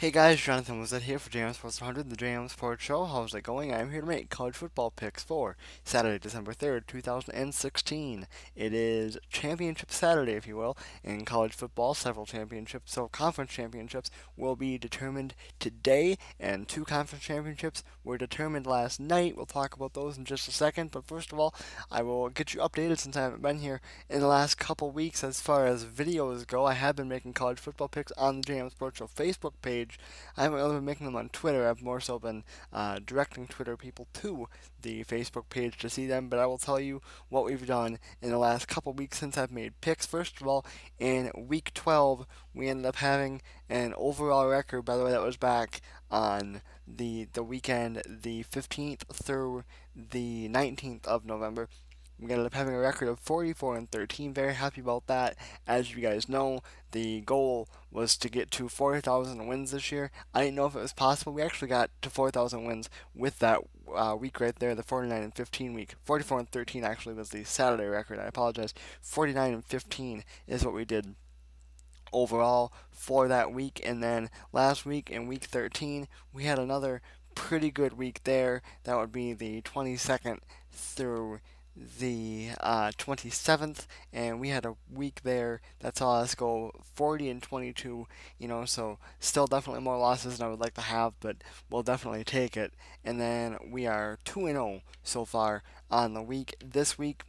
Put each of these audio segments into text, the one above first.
Hey guys, Jonathan was here for JM Sports 100, the JM Sports Show. How's it going? I'm here to make college football picks for Saturday, December 3rd, 2016. It is Championship Saturday, if you will, in college football. Several championships, so conference championships, will be determined today, and two conference championships were determined last night. We'll talk about those in just a second, but first of all, I will get you updated since I haven't been here in the last couple weeks as far as videos go. I have been making college football picks on the JM Sports Show Facebook page. I haven't really been making them on Twitter. I've more so been directing Twitter people to the Facebook page to see them. But I will tell you what we've done in the last couple weeks since I've made picks. First of all, in week 12, we ended up having an overall record. By the way, that was back on the weekend, the 15th through the 19th of November. We ended up having a record of 44 and 13. Very happy about that. As you guys know, the goal was to get to 4,000 wins this year. I didn't know if it was possible. We actually got to 4,000 wins with that week right there, the 49 and 15 week. 44 and 13 actually was the Saturday record. I apologize. 49 and 15 is what we did overall for that week. And then last week in week 13, we had another pretty good week there. That would be the 22nd through the 27th, and we had a week there that saw us go 40 and 22. So still definitely more losses than I would like to have, but we'll definitely take it. And then we are 2 and 0 so far on the week. This week,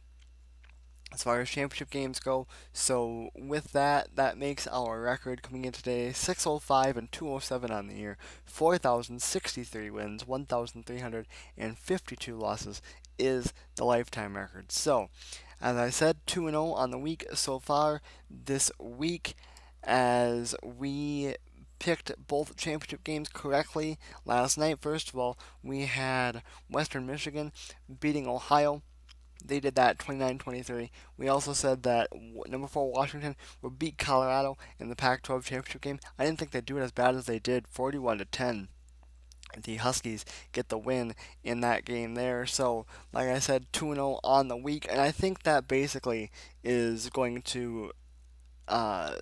as far as championship games go. So with that, that makes our record coming in today 605 and 207 on the year, 4,063 wins, 1,352 losses is the lifetime record. So, as I said, 2 0 on the week so far this week, as we picked both championship games correctly last night. First of all, we had Western Michigan beating Ohio. They did that 29-23. We also said that number 4 Washington would beat Colorado in the Pac-12 championship game. I didn't think they'd do it as bad as they did, 41-10. The Huskies get the win in that game there. So, like I said, 2-0 on the week, and I think that basically is going to uh,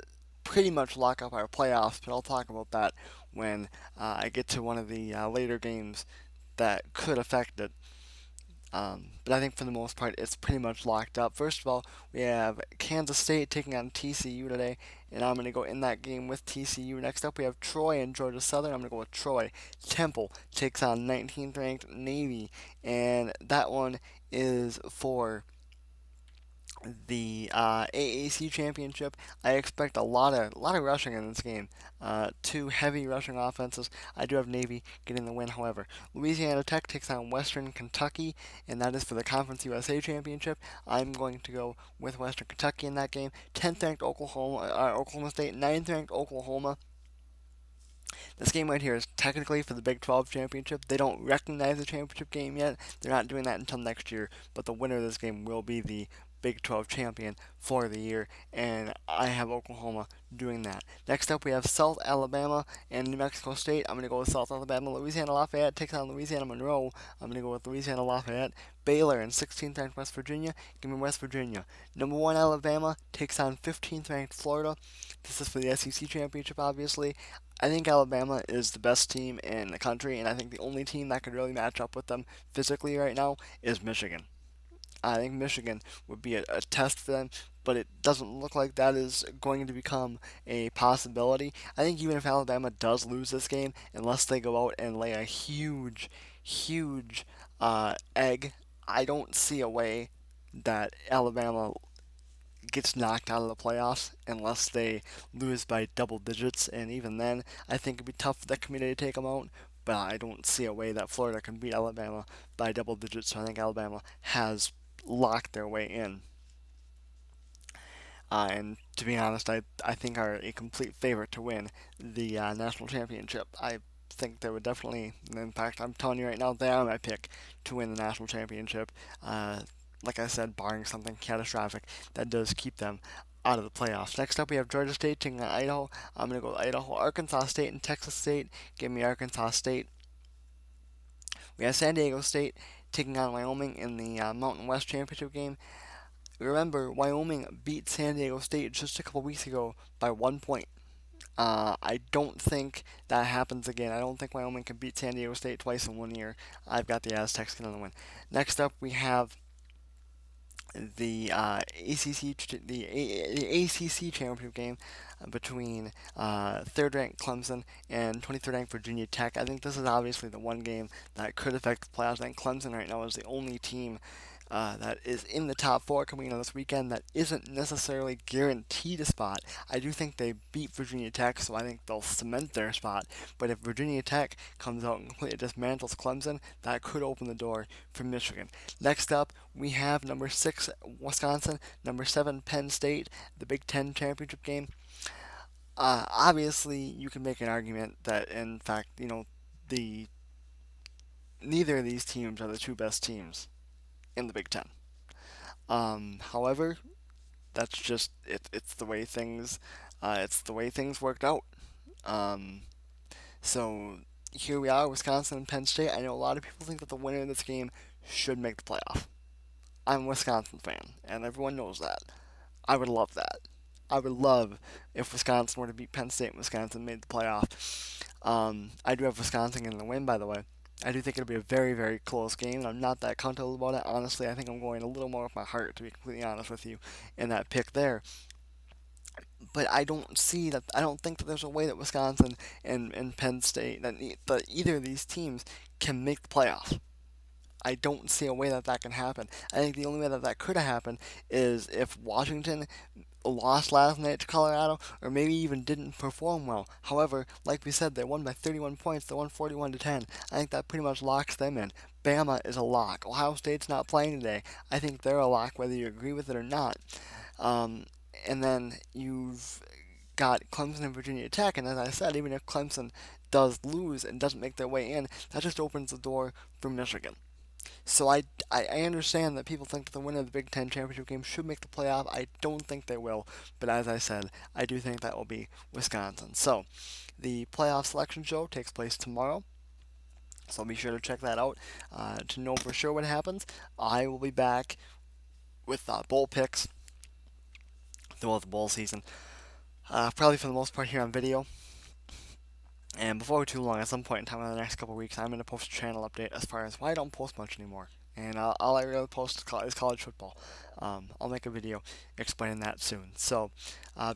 pretty much lock up our playoffs. But I'll talk about that when I get to one of the later games that could affect it. But I think for the most part, it's pretty much locked up. First of all, we have Kansas State taking on TCU today, and I'm going to go in that game with TCU. Next up, we have Troy and Georgia Southern. I'm going to go with Troy. Temple takes on 19th ranked Navy, and that one is for the AAC championship. I expect a lot of rushing in this game. Two heavy rushing offenses. I do have Navy getting the win. However, Louisiana Tech takes on Western Kentucky, and that is for the Conference USA championship. I'm going to go with Western Kentucky in that game. 10th ranked Oklahoma State, 9th ranked Oklahoma. This game right here is technically for the Big 12 championship. They don't recognize the championship game yet. They're not doing that until next year. But the winner of this game will be the Big 12 champion for the year, and I have Oklahoma doing that. Next up, we have South Alabama and New Mexico State. I'm going to go with South Alabama. Louisiana Lafayette takes on Louisiana Monroe. I'm going to go with Louisiana Lafayette. Baylor and 16th ranked West Virginia. Give me West Virginia. Number 1 Alabama takes on 15th ranked Florida. This is for the SEC championship, obviously. I think Alabama is the best team in the country, and I think the only team that could really match up with them physically right now is Michigan. I think Michigan would be a test for them, but it doesn't look like that is going to become a possibility. I think even if Alabama does lose this game, unless they go out and lay a huge egg, I don't see a way that Alabama gets knocked out of the playoffs unless they lose by double digits, and even then, I think it'd be tough for the committee to take them out. But I don't see a way that Florida can beat Alabama by double digits, so I think Alabama has locked their way in. And to be honest, I think are a complete favorite to win the national championship. I think they would definitely, in fact, I'm telling you right now, they are my pick to win the national championship. Uh, like I said, barring something catastrophic that does keep them out of the playoffs. Next up, we have Georgia State taking on Idaho. I'm going to go with Idaho, Arkansas State, and Texas State. Give me Arkansas State. We have San Diego State taking on Wyoming in the Mountain West Championship game. Remember, Wyoming beat San Diego State just a couple weeks ago by 1 point. I don't think that happens again. I don't think Wyoming can beat San Diego State twice in 1 year. I've got the Aztecs getting the win. Next up, we have the ACC championship game between third-ranked Clemson and 23rd-ranked Virginia Tech. I think this is obviously the one game that could affect the playoffs. I think Clemson right now is the only team that is in the top four coming into this weekend that isn't necessarily guaranteed a spot. I do think they beat Virginia Tech, so I think they'll cement their spot. But if Virginia Tech comes out and completely dismantles Clemson, that could open the door for Michigan. Next up, we have number 6 Wisconsin, number 7 Penn State, the Big Ten championship game. Obviously, you can make an argument that, in fact, the neither of these teams are the two best teams in the Big Ten. However, that's just it's the way things worked out. Um, so here we are, Wisconsin and Penn State. I know a lot of people think that the winner of this game should make the playoff. I'm a Wisconsin fan, and everyone knows that. I would love that. I would love if Wisconsin were to beat Penn State and Wisconsin made the playoff. I do have Wisconsin in the win, by the way. I do think it'll be a very, very close game, and I'm not that comfortable about it. Honestly, I think I'm going a little more with my heart, to be completely honest with you, in that pick there. But I don't see that. I don't think that there's a way that Wisconsin and Penn State, that either of these teams can make the playoff. I don't see a way that that can happen. I think the only way that that could happen is if Washington lost last night to Colorado, or maybe even didn't perform well. However, like we said, they won by 31 points. They won 41-10. I think that pretty much locks them in. Bama is a lock. Ohio State's not playing today. I think they're a lock, whether you agree with it or not. Um, and then you've got Clemson and Virginia Tech, and as I said, even if Clemson does lose and doesn't make their way in, that just opens the door for Michigan. So I understand that people think that the winner of the Big Ten championship game should make the playoff. I don't think they will, but as I said, I do think that will be Wisconsin. So the playoff selection show takes place tomorrow. So be sure to check that out to know for sure what happens. I will be back with bowl picks throughout the bowl season, probably for the most part here on video. And before too long, at some point in time in the next couple of weeks, I'm going to post a channel update as far as why I don't post much anymore. And all I really post is college football. I'll make a video explaining that soon. So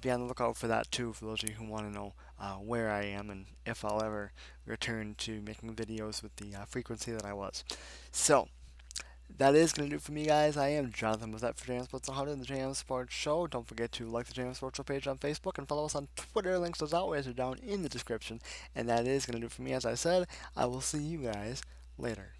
be on the lookout for that too, for those of you who want to know where I am and if I'll ever return to making videos with the frequency that I was. So that is going to do it for me, guys. I am Jonathan with that for JM Sports 100 and the JM Sports Show. Don't forget to like the JM Sports Show page on Facebook and follow us on Twitter. Links, as always, are down in the description. And that is going to do it for me. As I said, I will see you guys later.